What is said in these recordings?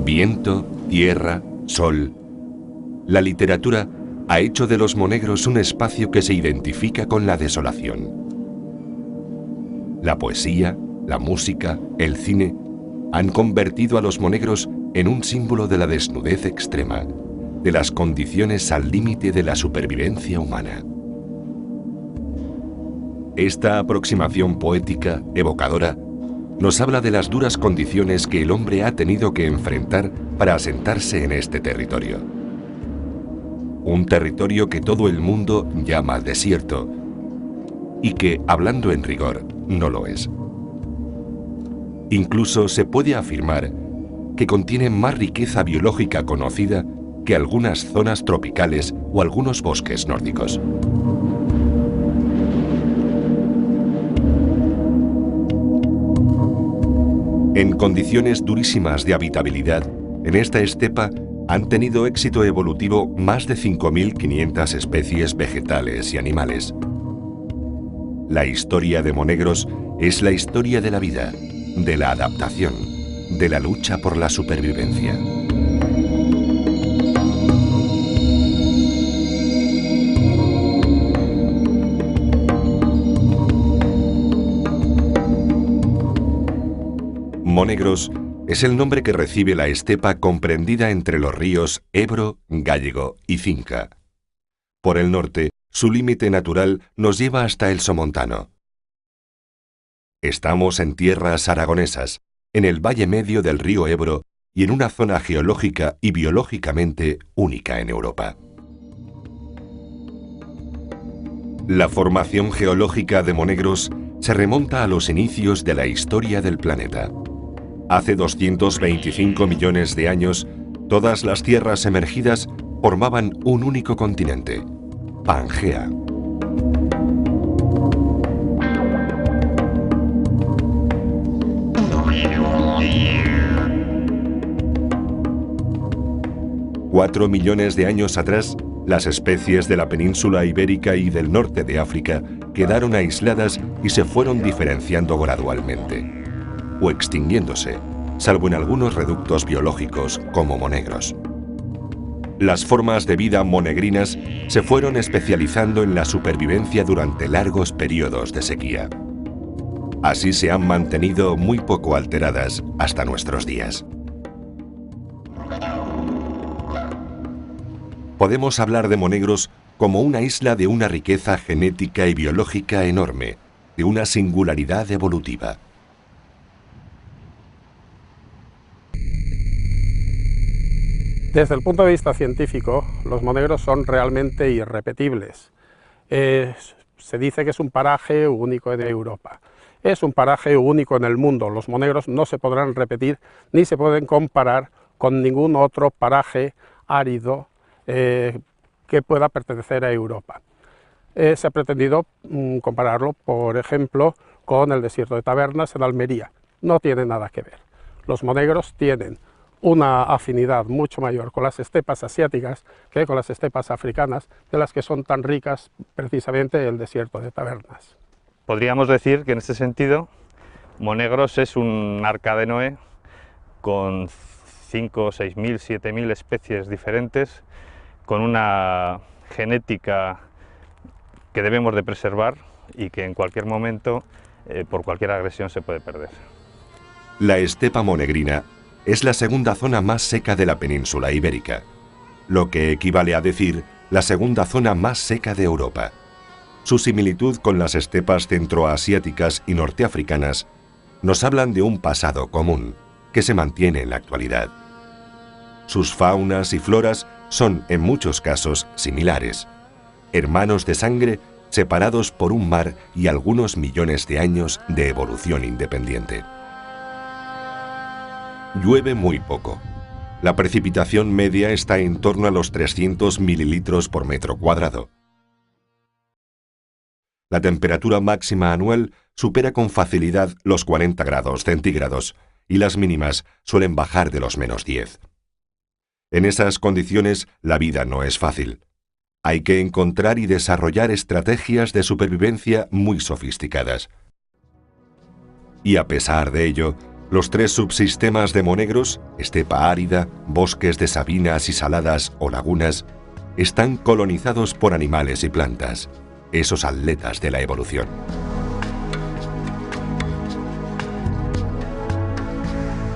Viento, tierra, sol. La literatura ha hecho de los monegros un espacio que se identifica con la desolación. La poesía, la música, el cine han convertido a los monegros en un símbolo de la desnudez extrema, de las condiciones al límite de la supervivencia humana. Esta aproximación poética, evocadora, nos habla de las duras condiciones que el hombre ha tenido que enfrentar para asentarse en este territorio. Un territorio que todo el mundo llama desierto y que, hablando en rigor, no lo es. Incluso se puede afirmar que contiene más riqueza biológica conocida que algunas zonas tropicales o algunos bosques nórdicos. En condiciones durísimas de habitabilidad, en esta estepa han tenido éxito evolutivo más de 5.500 especies vegetales y animales. La historia de monegros es la historia de la vida, de la adaptación, de la lucha por la supervivencia. Monegros es el nombre que recibe la estepa comprendida entre los ríos Ebro, Gállego y Cinca. Por el norte, su límite natural nos lleva hasta el Somontano. Estamos en tierras aragonesas, en el valle medio del río Ebro y en una zona geológica y biológicamente única en Europa. La formación geológica de monegros se remonta a los inicios de la historia del planeta. Hace 225 millones de años, todas las tierras emergidas formaban un único continente, Pangea. Cuatro millones de años atrás, las especies de la península ibérica y del norte de África quedaron aisladas y se fueron diferenciando gradualmente, o extinguiéndose, salvo en algunos reductos biológicos como monegros. Las formas de vida monegrinas se fueron especializando en la supervivencia durante largos periodos de sequía. Así se han mantenido muy poco alteradas hasta nuestros días. Podemos hablar de monegros como una isla de una riqueza genética y biológica enorme, de una singularidad evolutiva. Desde el punto de vista científico, los monegros son realmente irrepetibles. Se dice que es un paraje único de Europa. Es un paraje único en el mundo. Los monegros no se podrán repetir ni se pueden comparar con ningún otro paraje árido que pueda pertenecer a Europa. Se ha pretendido compararlo, por ejemplo, con el desierto de Tabernas en Almería. No tiene nada que ver. Los monegros tienen una afinidad mucho mayor con las estepas asiáticas que con las estepas africanas, de las que son tan ricas precisamente el desierto de Tabernas. Podríamos decir que en este sentido monegros es un arca de Noé con 5, 6.000, 7.000 especies diferentes, con una genética que debemos de preservar y que en cualquier momento, por cualquier agresión, se puede perder. La estepa monegrina es la segunda zona más seca de la península ibérica, lo que equivale a decir la segunda zona más seca de Europa. Su similitud con las estepas centroasiáticas y norteafricanas nos hablan de un pasado común que se mantiene en la actualidad. Sus faunas y floras son, en muchos casos, similares, hermanos de sangre separados por un mar y algunos millones de años de evolución independiente. Llueve muy poco. La precipitación media está en torno a los 300 mililitros por metro cuadrado. La temperatura máxima anual supera con facilidad los 40 grados centígrados y las mínimas suelen bajar de los -10. En esas condiciones, la vida no es fácil. Hay que encontrar y desarrollar estrategias de supervivencia muy sofisticadas. Y a pesar de ello, Los tres subsistemas de monegros, estepa árida, bosques de sabinas y saladas o lagunas, están colonizados por animales y plantas, esos atletas de la evolución.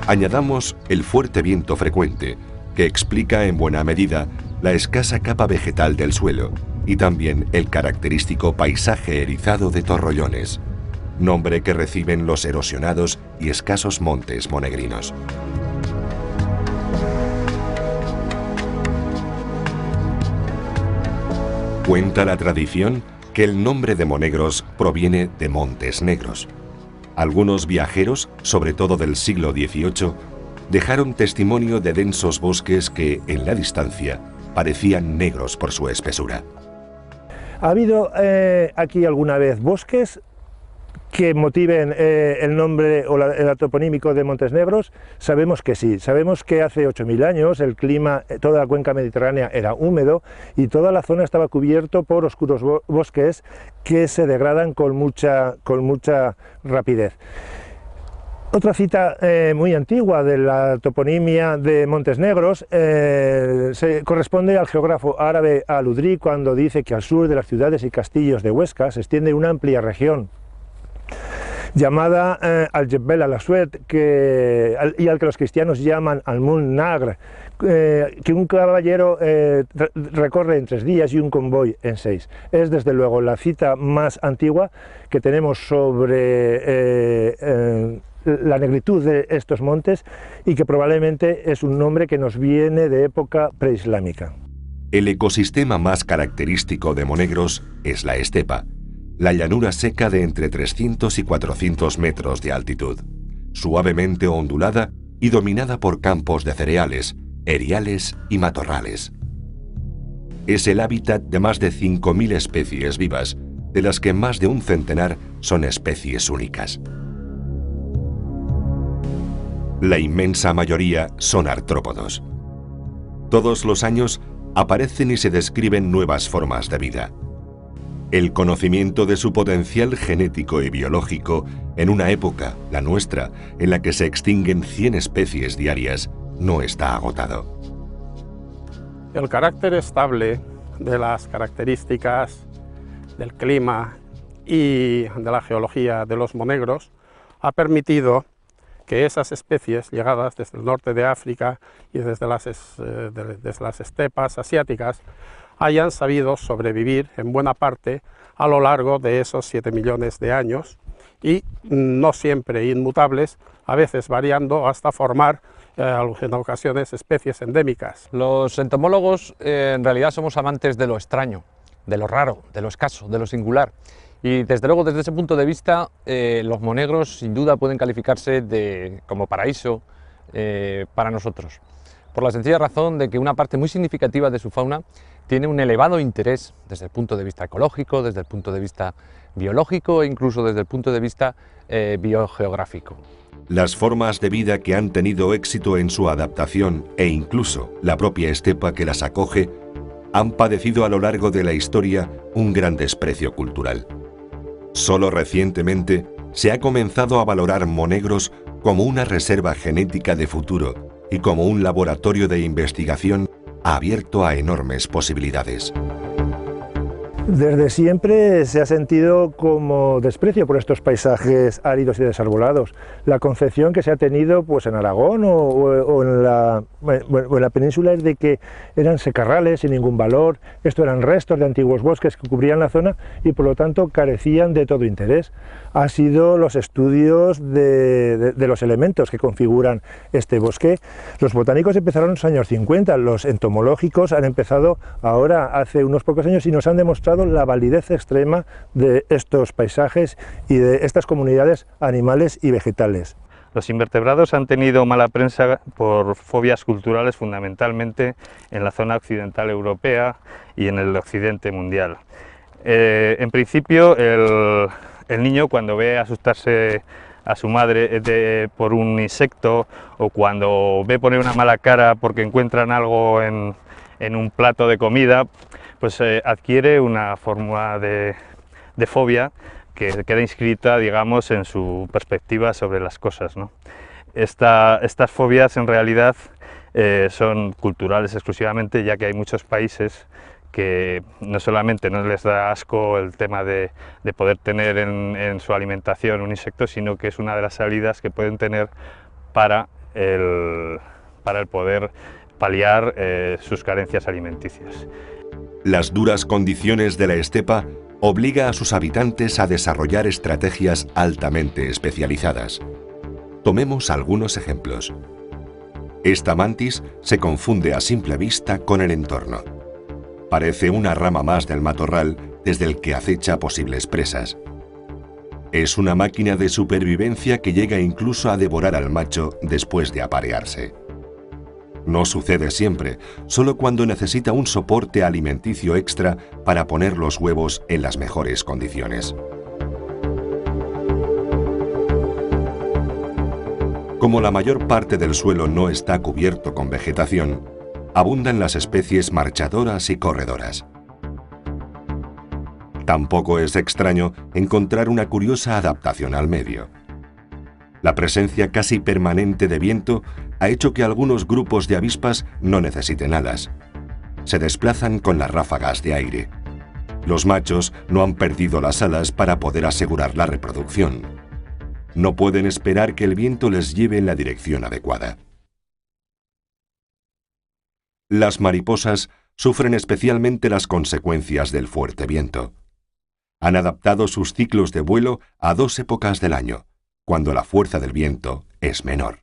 Añadamos el fuerte viento frecuente, que explica en buena medida la escasa capa vegetal del suelo y también el característico paisaje erizado de Torrollones, nombre que reciben los erosionados y escasos montes monegrinos. Cuenta la tradición que el nombre de Monegros proviene de Montes Negros. Algunos viajeros, sobre todo del siglo XVIII, dejaron testimonio de densos bosques que, en la distancia, parecían negros por su espesura. ¿Ha habido aquí alguna vez bosques que motiven el nombre o el toponímico de Montes Negros? Sabemos que sí, sabemos que hace 8000 años el clima, toda la cuenca mediterránea era húmedo y toda la zona estaba cubierto por oscuros bosques que se degradan con mucha rapidez. Otra cita muy antigua de la toponimia de Montes Negros se corresponde al geógrafo árabe Al-Udri, cuando dice que al sur de las ciudades y castillos de Huesca se extiende una amplia región llamada Al-Jebel al-Aswed, y al que los cristianos llaman Al-Mun Nagr, que un caballero recorre en 3 días y un convoy en 6. Es desde luego la cita más antigua que tenemos sobre la negritud de estos montes y que probablemente es un nombre que nos viene de época preislámica. El ecosistema más característico de Monegros es la estepa, la llanura seca de entre 300 y 400 metros de altitud, suavemente ondulada y dominada por campos de cereales, eriales y matorrales. Es el hábitat de más de 5000 especies vivas, de las que más de un centenar son especies únicas. La inmensa mayoría son artrópodos. Todos los años aparecen y se describen nuevas formas de vida. El conocimiento de su potencial genético y biológico en una época, la nuestra, en la que se extinguen 100 especies diarias, no está agotado. El carácter estable de las características del clima y de la geología de los monegros ha permitido que esas especies llegadas desde el norte de África y desde las estepas asiáticas hayan sabido sobrevivir en buena parte a lo largo de esos 7 millones de años y no siempre inmutables, a veces variando hasta formar en ocasiones especies endémicas. Los entomólogos en realidad somos amantes de lo extraño, de lo raro, de lo escaso, de lo singular. Y desde luego, desde ese punto de vista, los monegros sin duda pueden calificarse como paraíso para nosotros, por la sencilla razón de que una parte muy significativa de su fauna tiene un elevado interés desde el punto de vista ecológico, desde el punto de vista biológico e incluso desde el punto de vista biogeográfico. Las formas de vida que han tenido éxito en su adaptación e incluso la propia estepa que las acoge han padecido a lo largo de la historia un gran desprecio cultural. Solo recientemente se ha comenzado a valorar Monegros como una reserva genética de futuro y como un laboratorio de investigación abierto a enormes posibilidades. Desde siempre se ha sentido como desprecio por estos paisajes áridos y desarbolados. La concepción que se ha tenido pues, en Aragón o en la península es de que eran secarrales sin ningún valor, esto eran restos de antiguos bosques que cubrían la zona y por lo tanto carecían de todo interés. Han sido los estudios de los elementos que configuran este bosque. Los botánicos empezaron en los años 50, los entomológicos han empezado ahora, hace unos pocos años, y nos han demostrado la validez extrema de estos paisajes y de estas comunidades animales y vegetales. Los invertebrados han tenido mala prensa por fobias culturales, fundamentalmente en la zona occidental europea y en el occidente mundial. En principio, el niño, cuando ve asustarse a su madre por un insecto, o cuando ve poner una mala cara porque encuentran algo en un plato de comida, pues adquiere una forma de fobia que queda inscrita, digamos, en su perspectiva sobre las cosas, ¿no? Estas fobias en realidad son culturales exclusivamente, ya que hay muchos países que no solamente no les da asco el tema de poder tener en su alimentación un insecto, sino que es una de las salidas que pueden tener para el poder paliar sus carencias alimenticias. Las duras condiciones de la estepa obligan a sus habitantes a desarrollar estrategias altamente especializadas. Tomemos algunos ejemplos. Esta mantis se confunde a simple vista con el entorno. Parece una rama más del matorral desde el que acecha posibles presas. Es una máquina de supervivencia que llega incluso a devorar al macho después de aparearse. No sucede siempre, solo cuando necesita un soporte alimenticio extra para poner los huevos en las mejores condiciones. Como la mayor parte del suelo no está cubierto con vegetación, abundan las especies marchadoras y corredoras. Tampoco es extraño encontrar una curiosa adaptación al medio. La presencia casi permanente de viento ha hecho que algunos grupos de avispas no necesiten alas. Se desplazan con las ráfagas de aire. Los machos no han perdido las alas para poder asegurar la reproducción. No pueden esperar que el viento les lleve en la dirección adecuada. Las mariposas sufren especialmente las consecuencias del fuerte viento. Han adaptado sus ciclos de vuelo a 2 épocas del año, cuando la fuerza del viento es menor.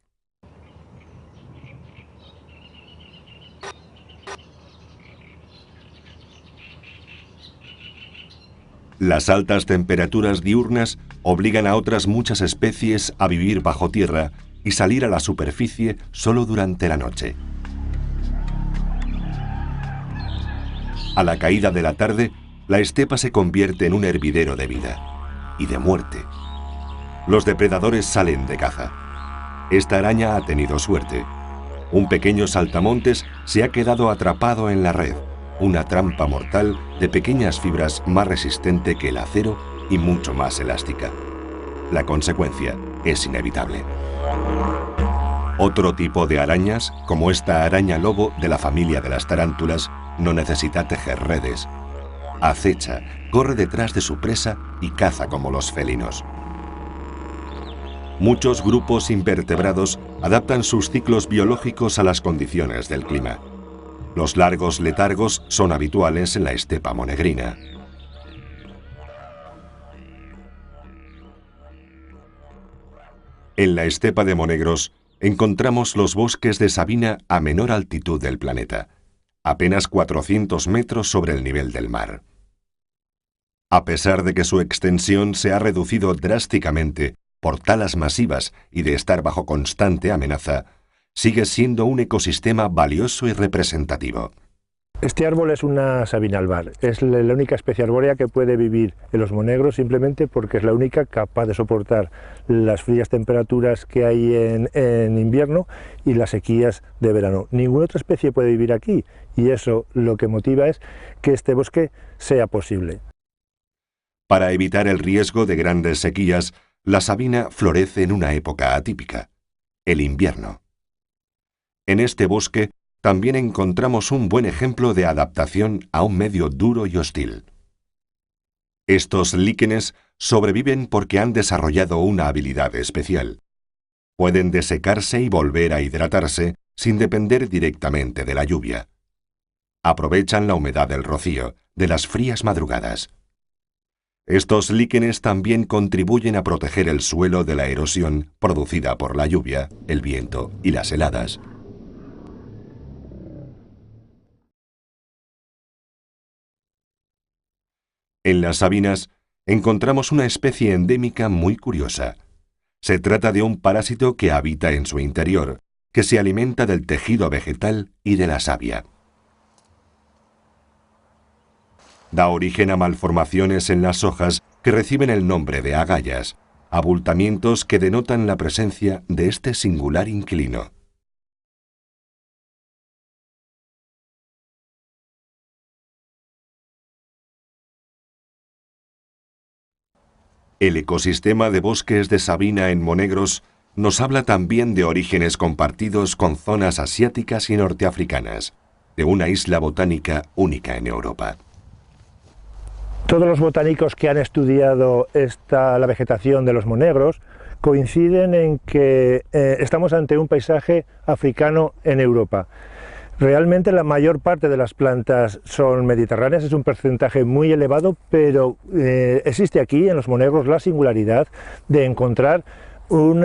Las altas temperaturas diurnas obligan a otras muchas especies a vivir bajo tierra y salir a la superficie solo durante la noche. A la caída de la tarde, la estepa se convierte en un hervidero de vida y de muerte. Los depredadores salen de caza. Esta araña ha tenido suerte. Un pequeño saltamontes se ha quedado atrapado en la red, una trampa mortal de pequeñas fibras más resistente que el acero y mucho más elástica. La consecuencia es inevitable. Otro tipo de arañas, como esta araña lobo de la familia de las tarántulas, no necesita tejer redes. Acecha, corre detrás de su presa y caza como los felinos. Muchos grupos invertebrados adaptan sus ciclos biológicos a las condiciones del clima. Los largos letargos son habituales en la estepa monegrina. En la estepa de Monegros encontramos los bosques de sabina a menor altitud del planeta, apenas 400 metros sobre el nivel del mar. A pesar de que su extensión se ha reducido drásticamente por talas masivas y de estar bajo constante amenaza, sigue siendo un ecosistema valioso y representativo. Este árbol es una sabina albar, es la única especie arbórea que puede vivir en los Monegros simplemente porque es la única capaz de soportar las frías temperaturas que hay en invierno y las sequías de verano. Ninguna otra especie puede vivir aquí y eso lo que motiva es que este bosque sea posible. Para evitar el riesgo de grandes sequías, la sabina florece en una época atípica, el invierno. En este bosque también encontramos un buen ejemplo de adaptación a un medio duro y hostil. Estos líquenes sobreviven porque han desarrollado una habilidad especial. Pueden desecarse y volver a hidratarse sin depender directamente de la lluvia. Aprovechan la humedad del rocío, de las frías madrugadas. Estos líquenes también contribuyen a proteger el suelo de la erosión producida por la lluvia, el viento y las heladas. En las sabinas encontramos una especie endémica muy curiosa. Se trata de un parásito que habita en su interior, que se alimenta del tejido vegetal y de la savia. Da origen a malformaciones en las hojas que reciben el nombre de agallas, abultamientos que denotan la presencia de este singular inquilino. El ecosistema de bosques de sabina en Monegros nos habla también de orígenes compartidos con zonas asiáticas y norteafricanas, de una isla botánica única en Europa. Todos los botánicos que han estudiado la vegetación de los monegros coinciden en que estamos ante un paisaje africano en Europa. Realmente la mayor parte de las plantas son mediterráneas, es un porcentaje muy elevado, pero existe aquí en los monegros la singularidad de encontrar un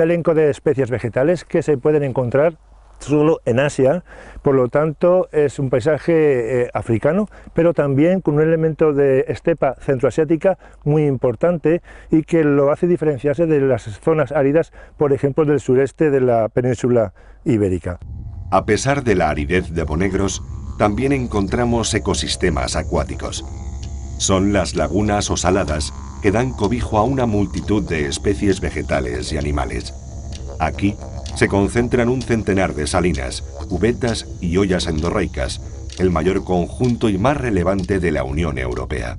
elenco de especies vegetales que se pueden encontrar solo en Asia. Por lo tanto es un paisaje africano, pero también con un elemento de estepa centroasiática muy importante y que lo hace diferenciarse de las zonas áridas, por ejemplo del sureste de la península ibérica. A pesar de la aridez de Monegros, también encontramos ecosistemas acuáticos. Son las lagunas o saladas que dan cobijo a una multitud de especies vegetales y animales. Aquí se concentran un centenar de salinas, cubetas y ollas endorreicas, el mayor conjunto y más relevante de la Unión Europea.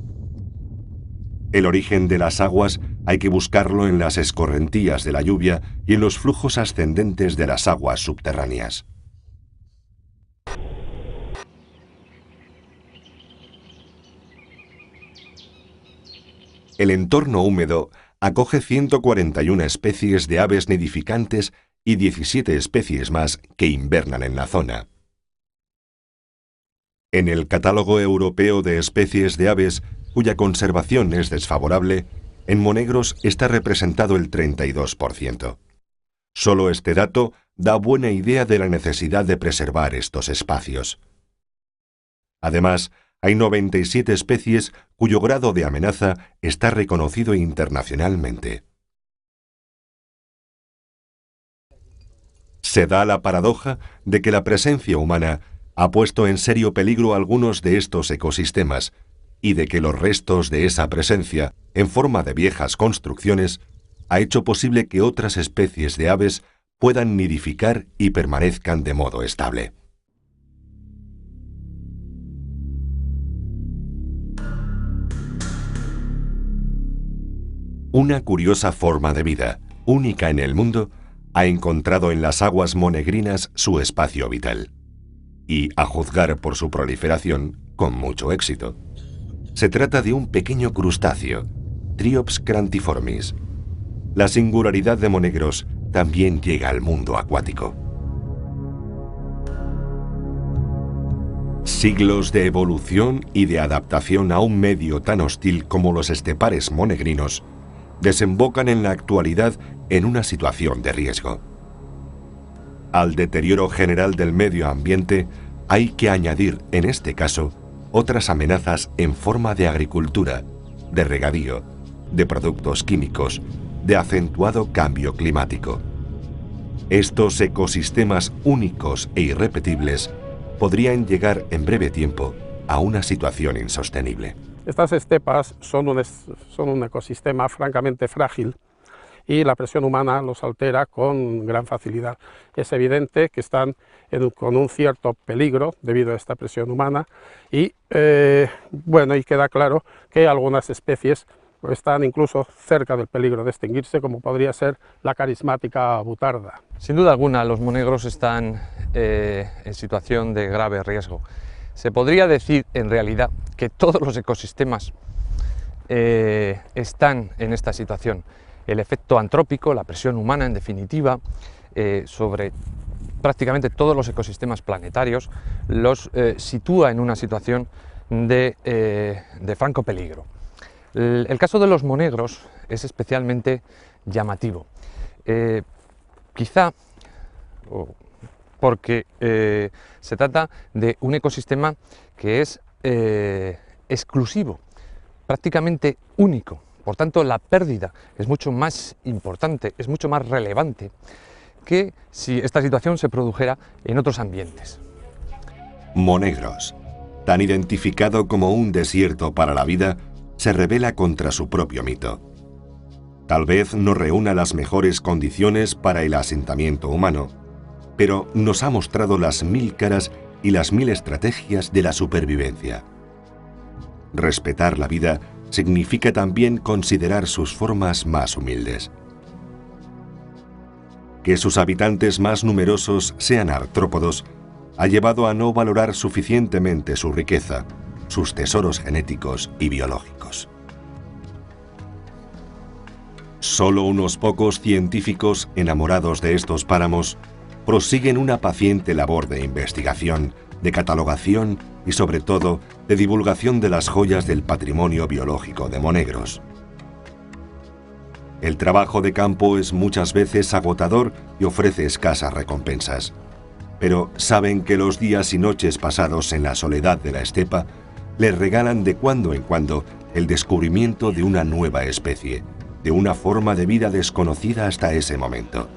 El origen de las aguas hay que buscarlo en las escorrentías de la lluvia y en los flujos ascendentes de las aguas subterráneas. El entorno húmedo acoge 141 especies de aves nidificantes y 17 especies más que invernan en la zona. En el Catálogo Europeo de Especies de Aves, cuya conservación es desfavorable, en Monegros está representado el 32%. Solo este dato da buena idea de la necesidad de preservar estos espacios. Además, hay 97 especies cuyo grado de amenaza está reconocido internacionalmente. Se da la paradoja de que la presencia humana ha puesto en serio peligro algunos de estos ecosistemas y de que los restos de esa presencia, en forma de viejas construcciones, ha hecho posible que otras especies de aves puedan nidificar y permanezcan de modo estable. Una curiosa forma de vida, única en el mundo, ha encontrado en las aguas monegrinas su espacio vital. Y, a juzgar por su proliferación, con mucho éxito. Se trata de un pequeño crustáceo, Triops crantiformis. La singularidad de Monegros también llega al mundo acuático. Siglos de evolución y de adaptación a un medio tan hostil como los estepares monegrinos desembocan en la actualidad en una situación de riesgo. Al deterioro general del medio ambiente hay que añadir, en este caso, otras amenazas en forma de agricultura, de regadío, de productos químicos, de acentuado cambio climático. Estos ecosistemas únicos e irrepetibles podrían llegar en breve tiempo a una situación insostenible. Estas estepas son un ecosistema francamente frágil y la presión humana los altera con gran facilidad. Es evidente que están con un cierto peligro debido a esta presión humana y, y queda claro que algunas especies están incluso cerca del peligro de extinguirse, como podría ser la carismática butarda. Sin duda alguna, los monegros están en situación de grave riesgo. Se podría decir, en realidad, que todos los ecosistemas están en esta situación. El efecto antrópico, la presión humana, en definitiva, sobre prácticamente todos los ecosistemas planetarios, los sitúa en una situación de franco peligro. El caso de los monegros es especialmente llamativo. Quizá porque se trata de un ecosistema que es exclusivo, prácticamente único. Por tanto, la pérdida es mucho más importante, es mucho más relevante que si esta situación se produjera en otros ambientes. Monegros, tan identificado como un desierto para la vida, se rebela contra su propio mito. Tal vez no reúna las mejores condiciones para el asentamiento humano, pero nos ha mostrado las 1000 caras y las 1000 estrategias de la supervivencia. Respetar la vida significa también considerar sus formas más humildes. que sus habitantes más numerosos sean artrópodos ha llevado a no valorar suficientemente su riqueza, sus tesoros genéticos y biológicos. Solo unos pocos científicos enamorados de estos páramos prosiguen una paciente labor de investigación, de catalogación y sobre todo de divulgación de las joyas del patrimonio biológico de Monegros. El trabajo de campo es muchas veces agotador y ofrece escasas recompensas, pero saben que los días y noches pasados en la soledad de la estepa les regalan de cuando en cuando el descubrimiento de una nueva especie, de una forma de vida desconocida hasta ese momento.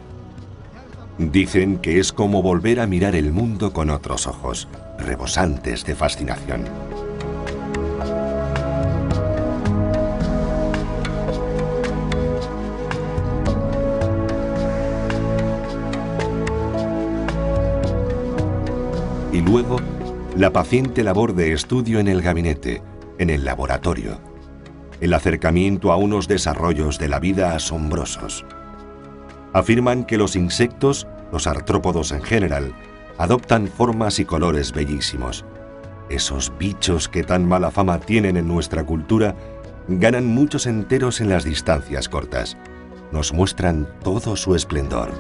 Dicen que es como volver a mirar el mundo con otros ojos, rebosantes de fascinación. Y luego, la paciente labor de estudio en el gabinete, en el laboratorio, el acercamiento a unos desarrollos de la vida asombrosos. Afirman que los insectos, los artrópodos en general, adoptan formas y colores bellísimos. Esos bichos que tan mala fama tienen en nuestra cultura ganan muchos enteros en las distancias cortas. Nos muestran todo su esplendor.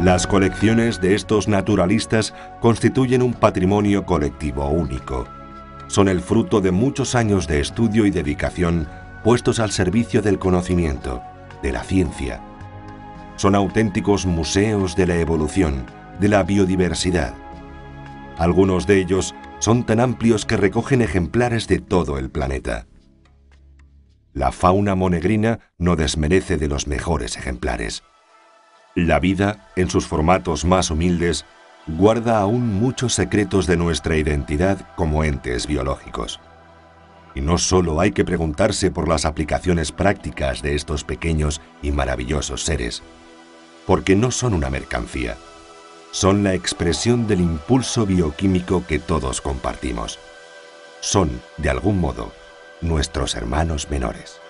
Las colecciones de estos naturalistas constituyen un patrimonio colectivo único. Son el fruto de muchos años de estudio y dedicación puestos al servicio del conocimiento, de la ciencia. Son auténticos museos de la evolución, de la biodiversidad. Algunos de ellos son tan amplios que recogen ejemplares de todo el planeta. La fauna monegrina no desmerece de los mejores ejemplares. La vida, en sus formatos más humildes, guarda aún muchos secretos de nuestra identidad como entes biológicos. Y no solo hay que preguntarse por las aplicaciones prácticas de estos pequeños y maravillosos seres, porque no son una mercancía, son la expresión del impulso bioquímico que todos compartimos. Son, de algún modo, nuestros hermanos menores.